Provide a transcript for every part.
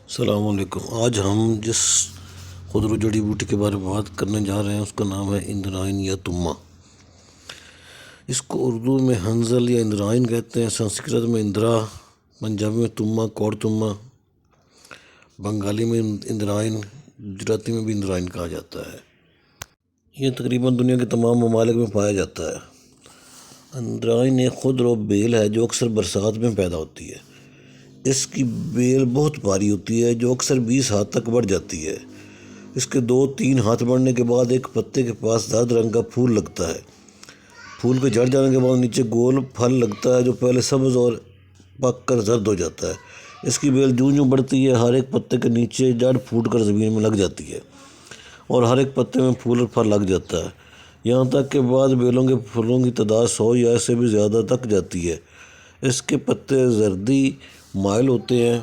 السلام علیکم۔ آج ہم جس خضر جڑی بوٹی کے بارے میں بات کرنے جا رہے ہیں اس کا نام ہے اندرائن یا تما۔ اس کو اردو میں ہنزل یا اندرائن کہتے ہیں، سنسکرت میں اندرا، پنجابی میں تما کوڑ تما، بنگالی میں اندرائن، گجراتی میں بھی اندرائن کہا جاتا ہے۔ یہ تقریباً دنیا کے تمام ممالک میں پایا جاتا ہے۔ اندرائن ایک خضر بیل ہے جو اکثر برسات میں پیدا ہوتی ہے۔ اس کی بیل بہت بھاری ہوتی ہے جو اکثر 20 ہاتھ تک بڑھ جاتی ہے۔ اس کے 2-3 ہاتھ بڑھنے کے بعد ایک پتے کے پاس زرد رنگ کا پھول لگتا ہے۔ پھول کے جھڑ جانے کے بعد نیچے گول پھل لگتا ہے جو پہلے سبز اور پک کر زرد ہو جاتا ہے۔ اس کی بیل جوں جوں بڑھتی ہے، ہر ایک پتے کے نیچے جڑ پھوٹ کر زمین میں لگ جاتی ہے اور ہر ایک پتے میں پھول اور پھل لگ جاتا ہے، یہاں تک کہ بعض بیلوں کے پھولوں کی تعداد 100 یا اس سے بھی زیادہ تک جاتی ہے۔ اس کے پتے زردی مائل ہوتے ہیں۔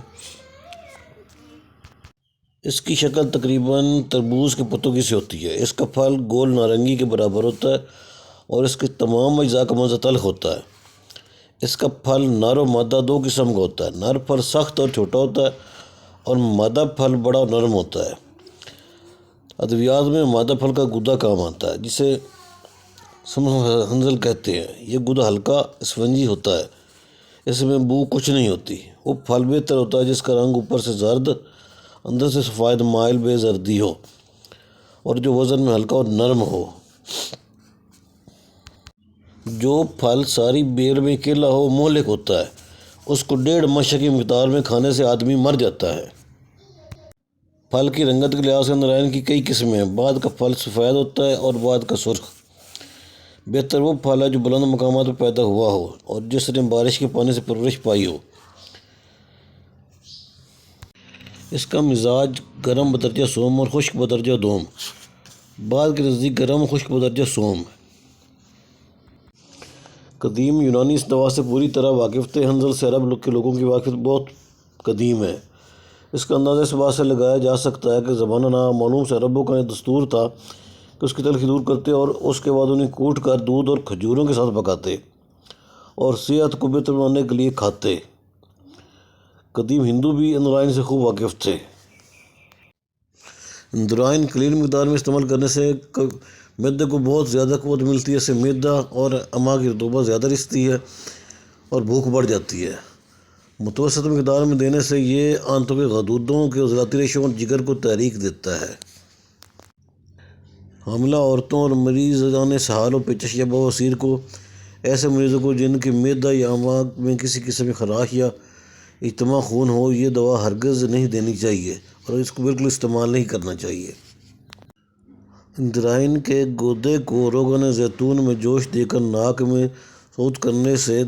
اس کی شکل تقریباً تربوز کے پتوں کی سی ہوتی ہے۔ اس کا پھل گول نارنگی کے برابر ہوتا ہے اور اس کے تمام اجزاء کا مزہ تلخ ہوتا ہے۔ اس کا پھل نر و مادہ 2 قسم کا ہوتا ہے۔ نر پھل سخت اور چھوٹا ہوتا ہے اور مادہ پھل بڑا اور نرم ہوتا ہے۔ ادویات میں مادہ پھل کا گودا کام آتا ہے جسے ہنزل کہتے ہیں۔ یہ گودا ہلکا اسفنجی ہوتا ہے، اس میں بو کچھ نہیں ہوتی۔ وہ پھل بہتر ہوتا ہے جس کا رنگ اوپر سے زرد، اندر سے سفید مائل بے زردی ہو اور جو وزن میں ہلکا اور نرم ہو۔ جو پھل ساری بیل میں اکیلا ہو مہلک ہوتا ہے، اس کو 1.5 مشق کی مقدار میں کھانے سے آدمی مر جاتا ہے۔ پھل کی رنگت کے لحاظ سے اندرائن کی کئی قسمیں ہیں۔ بعد کا پھل سفید ہوتا ہے اور بعد کا سرخ۔ بہتر وہ پھل ہے جو بلند مقامات پر پیدا ہوا ہو اور جس نے بارش کے پانی سے پرورش پائی ہو۔ اس کا مزاج گرم بدرجہ سوم اور خشک بدرجہ دوم، بعد کے نزدیک گرم اور خشک بدرجہ سوم۔ قدیم یونانی اس دوا سے پوری طرح واقف تھے۔ ہنزل سے عرب کے لوگوں کی واقفیت بہت قدیم ہے۔ اس کا اندازہ اس بات سے لگایا جا سکتا ہے کہ زمانہ نامعلوم سے عربوں کا یہ دستور تھا کہ اس کی تلخی دور کرتے اور اس کے بعد انہیں کوٹ کر دودھ اور کھجوروں کے ساتھ پکاتے اور صحت کو بہتر بنانے کے لیے کھاتے۔ قدیم ہندو بھی اندرائن سے خوب واقف تھے۔ اندرائن قلیل مقدار میں استعمال کرنے سے معدے کو بہت زیادہ قوت ملتی ہے۔ اس سے معدہ اور امعاء کی رطوبت زیادہ رستی ہے اور بھوک بڑھ جاتی ہے۔ متوسط مقدار میں دینے سے یہ آنتوں کے غدودوں کے عضلاتی ریشوں اور جگر کو تحریک دیتا ہے۔ حاملہ عورتوں اور مریضان سہال و پیچش یا بواسیر کو، ایسے مریضوں کو جن کے معدہ یا امعاء میں کسی قسم کی خراش یا اجتماع خون ہو، یہ دوا ہرگز نہیں دینی چاہیے اور اس کو بالکل استعمال نہیں کرنا چاہیے۔ اندرائن کے گودے کو روغن زیتون میں جوش دے کر ناک میں سوت کرنے سے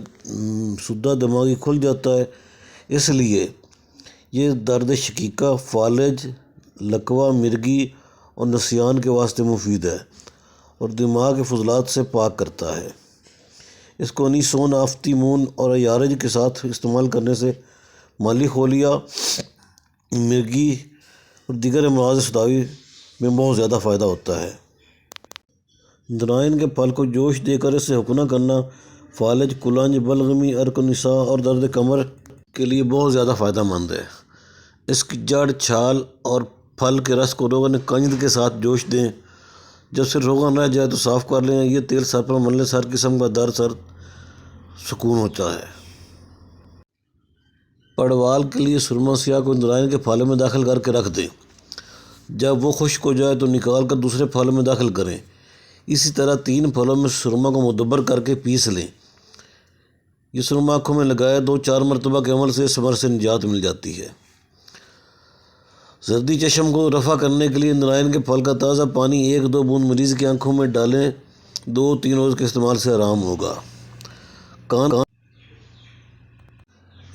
سدہ دماغی کھل جاتا ہے۔ اس لیے یہ درد شقیقہ، فالج، لکوہ، مرگی اور نسیان کے واسطے مفید ہے اور دماغ کے فضلات سے پاک کرتا ہے۔ اس کو انیسون، آفتی مون اور عیارج کے ساتھ استعمال کرنے سے مالی خولیا، مرگی اور دیگر امراض صداوی میں بہت زیادہ فائدہ ہوتا ہے۔ اندرائن کے پھل کو جوش دے کر اس سے حقنہ کرنا فالج، کلنج، بلغمی، عرق النساء اور درد کمر کے لیے بہت زیادہ فائدہ مند ہے۔ اس کی جڑ، چھال اور پھل کے رس کو روغن کنجد کے ساتھ جوش دیں۔ جب صرف روغن رہ جائے تو صاف کر لیں۔ یہ تیل سر پر ملنے سے ہر قسم کا درد سکون ہوتا ہے۔ پڑوال کے لیے سرما سیاہ کو اندرائن کے پھالوں میں داخل کر کے رکھ دیں۔ جب وہ خشک ہو جائے تو نکال کر دوسرے پھالوں میں داخل کریں۔ اسی طرح 3 پھلوں میں سرما کو مدبر کر کے پیس لیں۔ یہ سرما آنکھوں میں لگائے 2-4 مرتبہ کے عمل سے اس مرض سے نجات مل جاتی ہے۔ زردی چشم کو رفع کرنے کے لیے اندرائن کے پھل کا تازہ پانی 1-2 بوند مریض کی آنکھوں میں ڈالیں۔ 2-3 روز کے استعمال سے آرام ہوگا۔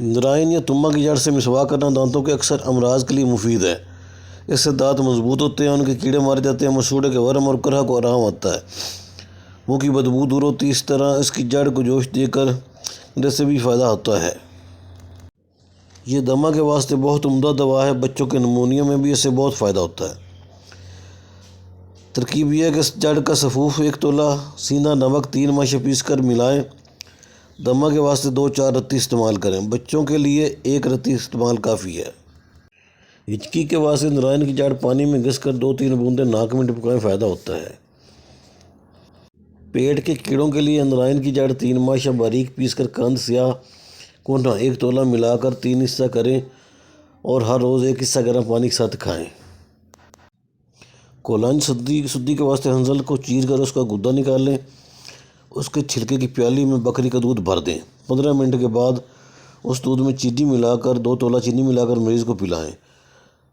اندرائن یا تما کی جڑ سے مسواک کرنا دانتوں کے اکثر امراض کے لیے مفید ہے۔ اس سے دانت مضبوط ہوتے ہیں، ان کے کیڑے مار جاتے ہیں، مسوڑھے کے ورم اور کرہ کو آرام آتا ہے، منہ کی بدبو دور ہوتی ہے۔ اس طرح اس کی جڑ کو جوش دے کر سے بھی فائدہ ہوتا ہے۔ یہ دمہ کے واسطے بہت عمدہ دوا ہے۔ بچوں کے نمونیا میں بھی اس سے بہت فائدہ ہوتا ہے۔ ترکیب یہ ہے کہ اس جڑ کا سفوف 1 تولہ سیندا نمک 3 ماشا پیس کر ملائیں۔ دمہ کے واسطے 2-4 رتی استعمال کریں۔ بچوں کے لیے 1 رتی استعمال کافی ہے۔ ہچکی کے واسطے اندرائن کی جڑ پانی میں گھس کر 2-3 بوندیں ناک میں ٹپکائیں، فائدہ ہوتا ہے۔ پیٹ کے کیڑوں کے لیے اندرائن کی جڑ 3 ماشا باریک پیس کر قند سیاہ کونا 1 تولہ ملا کر 3 حصہ کریں اور ہر روز 1 حصہ گرم پانی کے ساتھ کھائیں۔ کولانج سدی کے واسطے ہنزل کو چیر کر اس کا گدا نکال لیں، اس کے چھلکے کی پیالی میں بکری کا دودھ بھر دیں، 15 منٹ کے بعد اس دودھ میں چینی ملا کر 2 تولہ چینی ملا کر مریض کو پلائیں،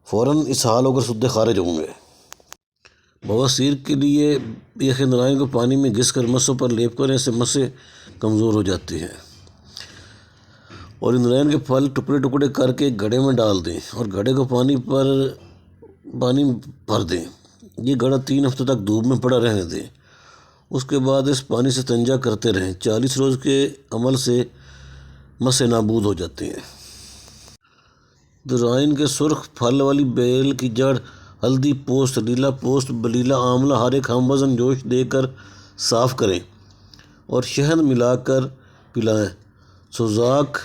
فوراً اسہال ہو کر سدے خارج ہوں گے۔ بواسیر کے لیے بیخ اندرائن کو پانی میں گھس کر مسوں پر لیپ کریں، اس سے مسیں کمزور ہو جاتی ہیں۔ اور اندرائن کے پھل ٹکڑے ٹکڑے کر کے گھڑے میں ڈال دیں اور گھڑے کو پانی بھر دیں۔ یہ گھڑا 3 ہفتے تک دھوپ میں پڑا رہنے دیں، اس کے بعد اس پانی سے استنجا کرتے رہیں، 40 روز کے عمل سے مسیں نابود ہو جاتی ہیں۔ اندرائن کے سرخ پھل والی بیل کی جڑ، ہلدی پوست، نیلا پوست، بلیلہ آملہ ہر ایک ہم وزن جوش دے کر صاف کریں اور شہد ملا کر پلائیں، سوزاک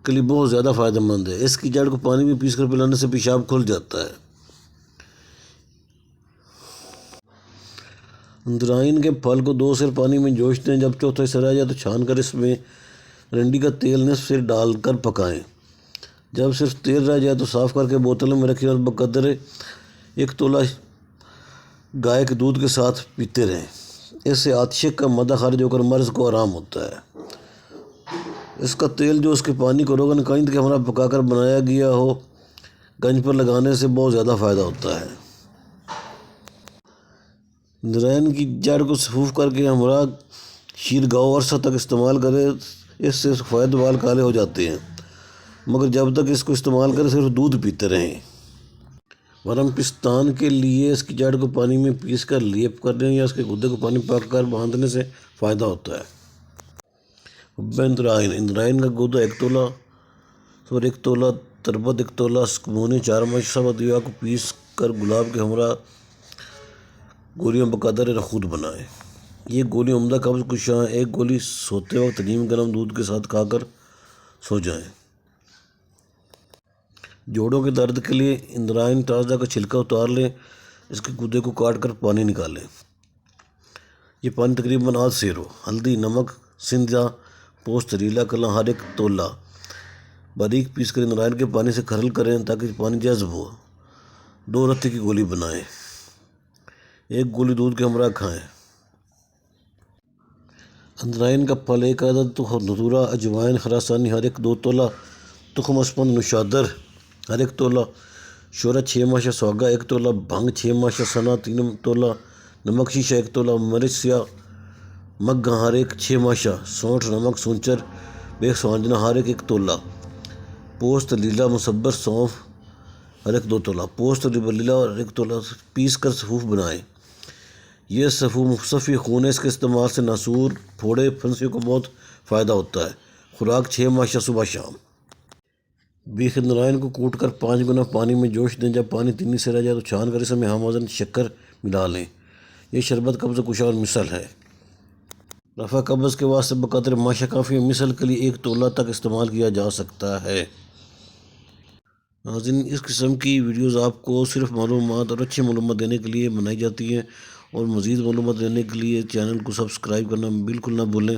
کے لیے بہت زیادہ فائدہ مند ہے۔ اس کی جڑ کو پانی میں پیس کر پلانے سے پیشاب کھل جاتا ہے۔ اندرائن کے پھل کو 2 سیر پانی میں جوش دیں، جب چوتھا حصہ رہ جائے تو چھان کر اس میں رنڈی کا تیل نصف سے ڈال کر پکائیں، جب صرف تیل رہ جائے تو صاف کر کے بوتلوں میں رکھیں اور بقدر 1 تولہ گائے کے دودھ کے ساتھ پیتے رہیں۔ اس سے آتشی کا مادہ خارج ہو کر مرض کو آرام ہوتا ہے۔ اس کا تیل جو اس کے پانی کو روغن قند کے ہمراہ پکا کر بنایا گیا ہو، گنج پر لگانے سے بہت زیادہ فائدہ ہوتا ہے۔ اندرائن کی جڑ کو سفوف کر کے ہمراہ شیرگاؤ عرصہ تک استعمال کریں، اس سے سفید بال کالے ہو جاتے ہیں، مگر جب تک اس کو استعمال کریں صرف دودھ پیتے رہیں۔ ورم پستان کے لیے اس کی جڑ کو پانی میں پیس کر لیپ کر دیں یا اس کے گدے کو پانی پاک کر باندھنے سے فائدہ ہوتا ہے۔ حب اندرائن کا گودا 1 تولہ تربت 1 تولہ سکمونی 4 ماشا سبز دیوا کو پیس کر گلاب کے ہمراہ گولیاں بقدر رخود بنائیں۔ یہ گولی عمدہ قبض کشاں، 1 گولی سوتے وقت نیم گرم دودھ کے ساتھ کھا کر سو جائیں۔ جوڑوں کے درد کے لیے اندرائن تازہ کا چھلکا اتار لیں، اس کے گدے کو کاٹ کر پانی نکالیں، یہ پانی تقریباً آدھ سیر ہو۔ ہلدی، نمک، سندھیا پوست، ریلا کلاں ہر 1 تولہ باریک پیس کر اندرائن کے پانی سے کھرل کریں تاکہ پانی جذب ہو، 2 رتی کی گولی بنائیں، 1 گولی دودھ کے ہمراہ کھائیں۔ اندرائن کا پھل 1 عدد دھتورا، اجوائن خراسانی ہر 2 تولہ، تخم اسپند نوشادر ہر 1 تولہ، شورہ 6 ماشا، سوگا 1 تولہ، بھنگ 6 ماشا، سنا 3 تولہ، نمک شیشہ 1 تولہ، مرچ سیاہ مگھاں ہر 6 ماشا، سونٹھ، نمک، سونچر، بیخ سوانجنا ہر 1 تولہ، پوست لیلا مصبر، سونف ہر 2 تولہ، پوست بلیلہ ہر 1 تولہ پیس کر سفوف بنائیں۔ یہ صفی خون ہے، اس کے استعمال سے ناسور، پھوڑے، پھنسیوں کو بہت فائدہ ہوتا ہے۔ خوراک 6 ماشا صبح شام۔ بیخ اندرائن کو کوٹ کر 5 گنا پانی میں جوش دیں، جب پانی 3 سے رہ جائے تو چھان کر اس میں ہم وزن شکر ملا لیں، یہ شربت قبض کشا اور مثل ہے۔ رفع قبض کے واسطے بقدر ماشا کافی ہے، مثل کے لیے 1 تولہ تک استعمال کیا جا سکتا ہے۔ ناظرین، اس قسم کی ویڈیوز آپ کو صرف معلومات اور اچھی معلومات دینے کے لیے بنائی جاتی ہیں، اور مزید معلومات دینے کے لیے چینل کو سبسکرائب کرنا بالکل نہ بھولیں۔